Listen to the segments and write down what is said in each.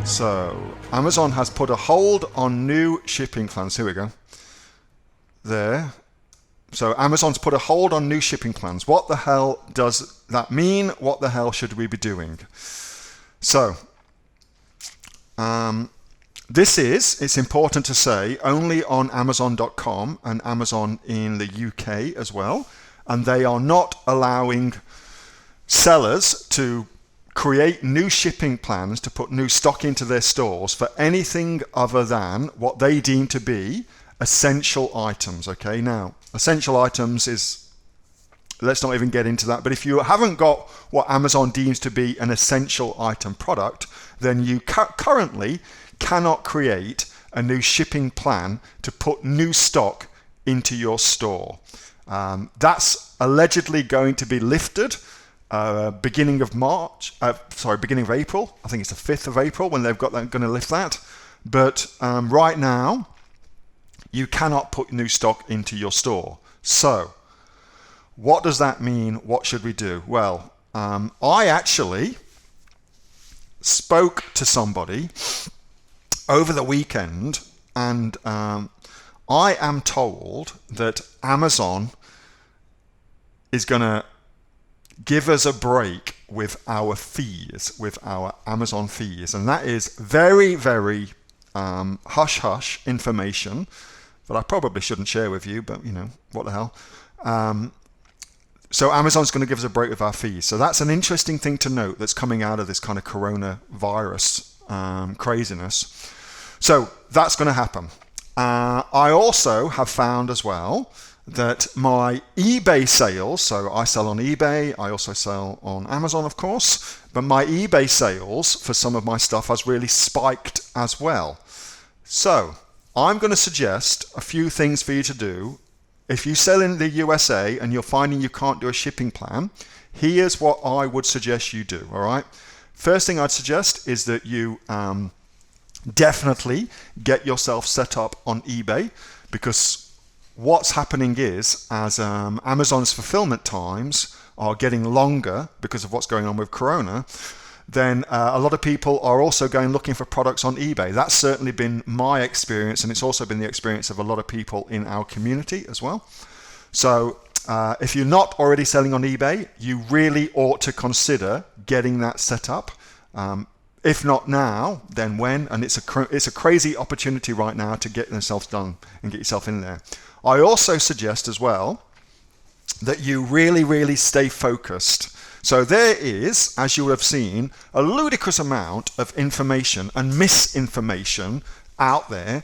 So Amazon has put a hold on new shipping plans. Here we go. There. So Amazon's put a hold on new shipping plans. What the hell does that mean? What the hell should we be doing? So it's important to say, only on Amazon.com and Amazon in the UK as well. And they are not allowing sellers to create new shipping plans to put new stock into their stores for anything other than what they deem to be essential items. Okay, now essential items is, let's not even get into that, but if you haven't got what Amazon deems to be an essential item product, then you currently cannot create a new shipping plan to put new stock into your store. That's allegedly going to be lifted beginning of April. I think it's the 5th of April when they've got that, going to lift that. But right now, you cannot put new stock into your store. So, what does that mean? What should we do? Well, I actually spoke to somebody over the weekend, and I am told that Amazon is going to give us a break with our fees, with our Amazon fees. And that is very, very hush-hush information that I probably shouldn't share with you, but, you know, what the hell. So Amazon's going to give us a break with our fees. So that's an interesting thing to note that's coming out of this kind of coronavirus craziness. So that's going to happen. I also have found as well that my eBay sales, so I sell on eBay, I also sell on Amazon, of course, but my eBay sales for some of my stuff has really spiked as well. So I'm going to suggest a few things for you to do. If you sell in the USA and you're finding you can't do a shipping plan, here's what I would suggest you do, all right? First thing I'd suggest is that you definitely get yourself set up on eBay, because what's happening is, as Amazon's fulfillment times are getting longer because of what's going on with Corona, then a lot of people are also going looking for products on eBay. That's certainly been my experience, and it's also been the experience of a lot of people in our community as well. So if you're not already selling on eBay, you really ought to consider getting that set up. If not now, then when? And it's a crazy opportunity right now to get yourself done and get yourself in there. I also suggest as well that you really, really stay focused. So there is, as you will have seen, a ludicrous amount of information and misinformation out there,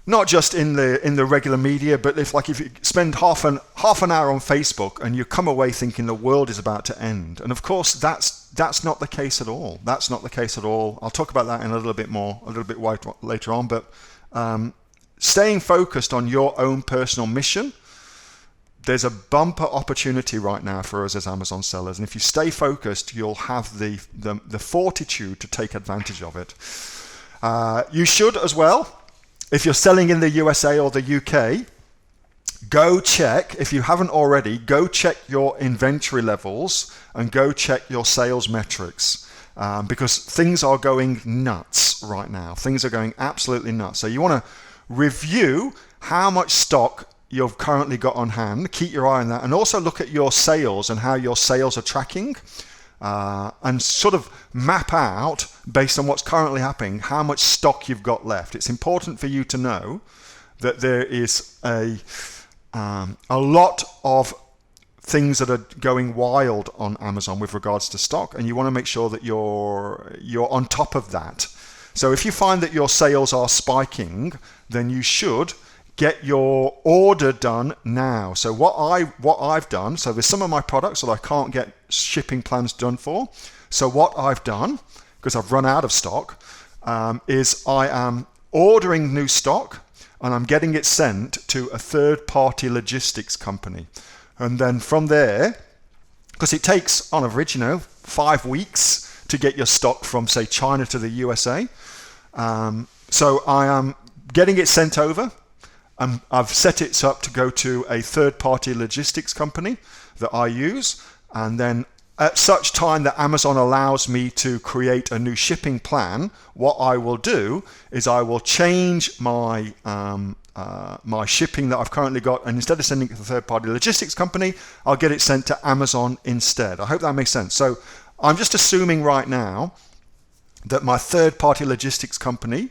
not just in the regular media, but if you spend half an hour on Facebook and you come away thinking the world is about to end. And of course, that's not the case at all. That's not the case at all. I'll talk about that in a little bit later on, but staying focused on your own personal mission, there's a bumper opportunity right now for us as Amazon sellers. And if you stay focused, you'll have the fortitude to take advantage of it. You should as well, if you're selling in the USA or the UK, go check, if you haven't already, go check your inventory levels and go check your sales metrics. Because things are going nuts right now. Things are going absolutely nuts. So you want to review how much stock you've currently got on hand, keep your eye on that, and also look at your sales and how your sales are tracking, and sort of map out, based on what's currently happening, how much stock you've got left. It's important for you to know that there is a lot of things that are going wild on Amazon with regards to stock, and you want to make sure that you're on top of that. So if you find that your sales are spiking, then you should get your order done now. So what I've done, so there's some of my products that I can't get shipping plans done for. So what I've done, because I've run out of stock, is I am ordering new stock and I'm getting it sent to a third-party logistics company. And then from there, because it takes on average, 5 weeks to get your stock from, say, China to the USA. So I am getting it sent over. I've set it up to go to a third-party logistics company that I use, and then at such time that Amazon allows me to create a new shipping plan, what I will do is I will change my my shipping that I've currently got, and instead of sending it to the third-party logistics company, I'll get it sent to Amazon instead. I hope that makes sense. So I'm just assuming right now that my third-party logistics company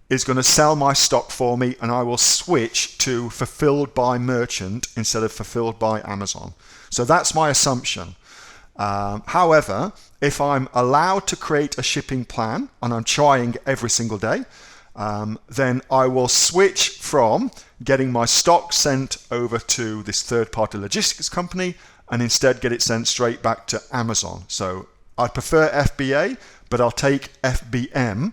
is going to sell my stock for me, and I will switch to fulfilled by merchant instead of fulfilled by Amazon. So that's my assumption. However, if I'm allowed to create a shipping plan, and I'm trying every single day, then I will switch from getting my stock sent over to this third-party logistics company and instead get it sent straight back to Amazon. So I prefer FBA, but I'll take FBM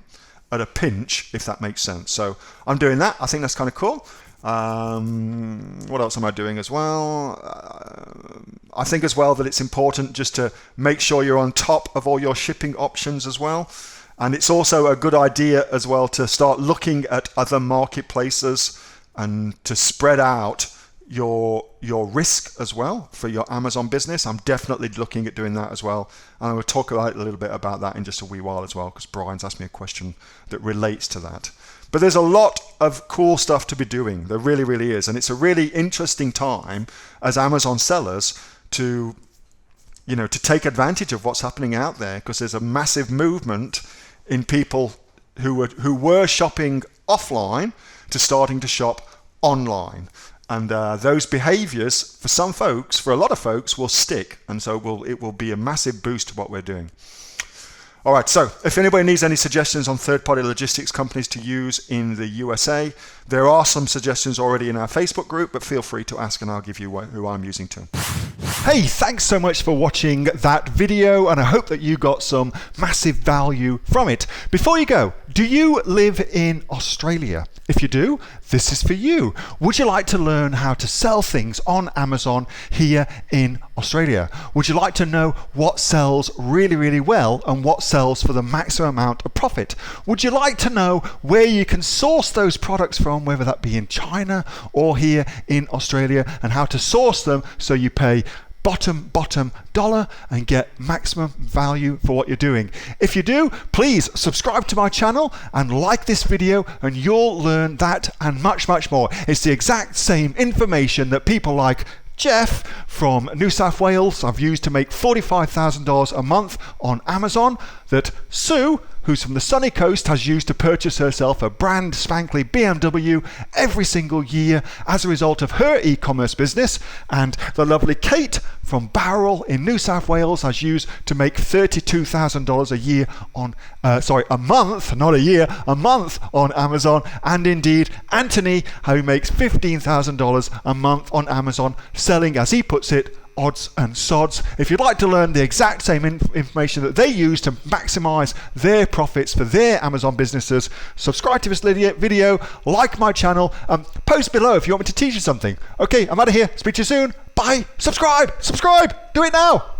at a pinch, if that makes sense. So I'm doing that. I think that's kind of cool. What else am I doing as well? I think as well that it's important just to make sure you're on top of all your shipping options as well. And it's also a good idea as well to start looking at other marketplaces and to spread out your risk as well for your Amazon business. I'm definitely looking at doing that as well. And I will talk about a little bit about that in just a wee while as well, because Brian's asked me a question that relates to that. But there's a lot of cool stuff to be doing. There really, really is. And it's a really interesting time as Amazon sellers to take advantage of what's happening out there, because there's a massive movement in people who were shopping offline to starting to shop online. And those behaviors, for some folks, for a lot of folks, will stick. And so it will be a massive boost to what we're doing. All right, so if anybody needs any suggestions on third-party logistics companies to use in the USA, there are some suggestions already in our Facebook group, but feel free to ask and I'll give you who I'm using too. Hey, thanks so much for watching that video, and I hope that you got some massive value from it. Before you go, do you live in Australia? If you do, this is for you. Would you like to learn how to sell things on Amazon here in Australia? Would you like to know what sells really, really well and what sells for the maximum amount of profit? Would you like to know where you can source those products from, whether that be in China or here in Australia, and how to source them so you pay bottom dollar and get maximum value for what you're doing? If you do, please subscribe to my channel and like this video, and you'll learn that and much more. It's the exact same information that people like Jeff from New South Wales I've used to make $45,000 a month on Amazon, that Sue, who's from the sunny coast, has used to purchase herself a brand spankly BMW every single year as a result of her e-commerce business, and the lovely Kate from Bowral in New South Wales has used to make $32,000 a year on a month, not a year, a month on Amazon, and indeed Anthony, who makes $15,000 a month on Amazon, selling, as he puts it, odds and sods. If you'd like to learn the exact same information that they use to maximize their profits for their Amazon businesses, subscribe to this video, like my channel, post below if you want me to teach you something. Okay, I'm out of here. Speak to you soon. Bye. Subscribe. Do it now.